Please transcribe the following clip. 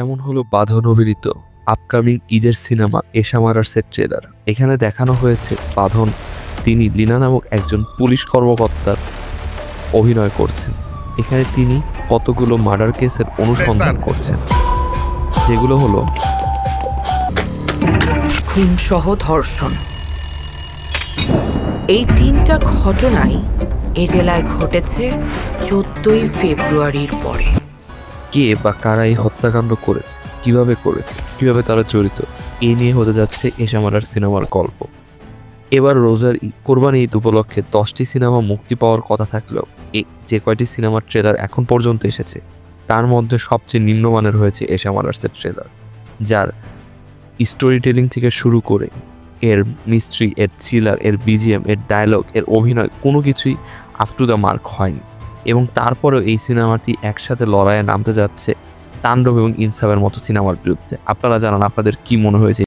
এমন হলো বাঁধন অভিনীত আপকামিং ঈদের সিনেমা এশা মারার্সের ট্রেলার। এখানে দেখানো হয়েছে বাঁধন তিনি লীনা নামক একজন পুলিশ কর্মকর্তার অভিনয় করছেন। এখানে তিনি কতগুলো মার্ডার কেসের অনুসন্ধান করছেন, যেগুলো হলো খুনসহ ধর্ষণ। এই 3টা ঘটনাই এ জেলায় ঘটেছে 14ই ফেব্রুয়ারির পরে। কে বা কারা এই হত্যাকাণ্ড করেছে, কিভাবে তারা জড়িত, এ নিয়ে হতে যাচ্ছে এশা মারার সিনেমার গল্প। এবার রোজার কোরবানি ঈদ উপলক্ষে 10টি সিনেমা মুক্তি পাওয়ার কথা থাকলেও যে কয়টি সিনেমার ট্রেলার এখন পর্যন্ত এসেছে তার মধ্যে সবচেয়ে নিম্নমানের হয়েছে এশা মারার্সের ট্রেলার, যার স্টোরি টেলিং থেকে শুরু করে এর মিস্ট্রি, এর থ্রিলার, এর বিজিএম, এর ডায়লগ, এর অভিনয় কোনো কিছুই আপ টু দ্য মার্ক হয়নি। এবং তারপরেও এই সিনেমাটি একসাথে লড়াইয়ে নামতে যাচ্ছে তাণ্ডব এবং ইনসাফের মতো সিনেমার বিরুদ্ধে। আপনারা জানান আপনাদের কি মনে হয়েছে।